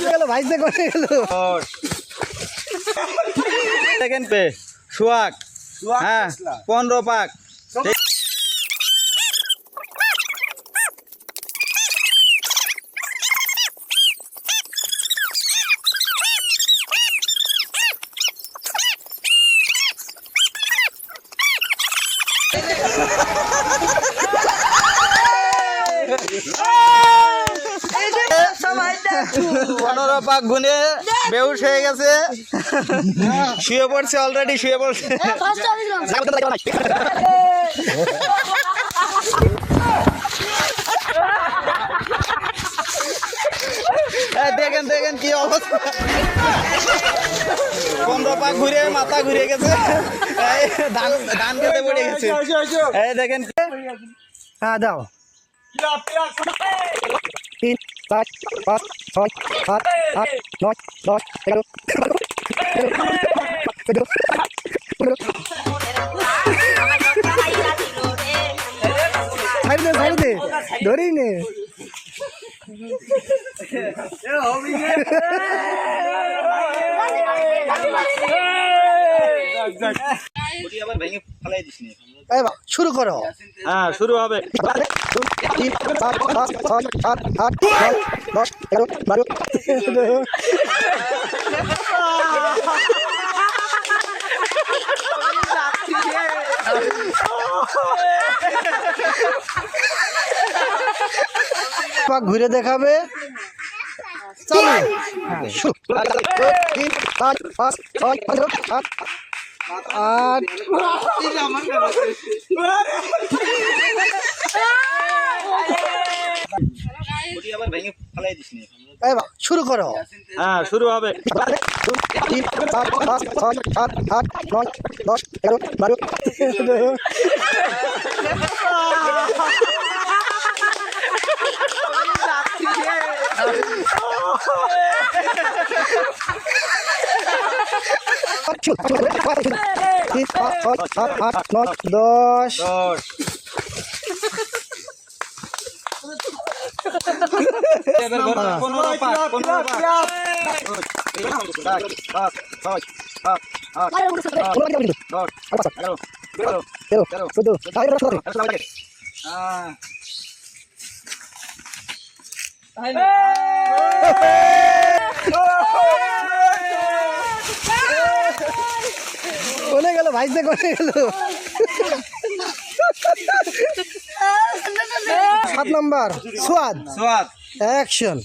গেল ভাইতে করে গেল সেকেন্ড পে সুয়াক হ্যাঁ 15 পাক পনেরো পাক গুনে বেহুশ হয়ে গেছে শুয়ে পড়ছে অলরেডি শুয়ে পড়ছে দেখেন দেখেন কি অবস্থা 15 পাক ঘুরে মাথা ঘুরে গেছে ধান খেতে পড়ে গেছে এই দেখেন হ্যাঁ দাও 3 4 5 6 7 8 9 10 11 12 ধরি নে শুরু করো হ্যাঁ শুরু হবে 3 4 5 6 7 8 9 10 11 12 ঘুরে দেখাবে চলো 3 4 5 6 7 8 শুরু করো হ্যাঁ শুরু হবে 3 4 5 6 7 8 9 10 11 12 10 কোনে গেল ভাইতে কোনে গেল 7 নম্বর সোয়াদ সোয়াদ অ্যাকশন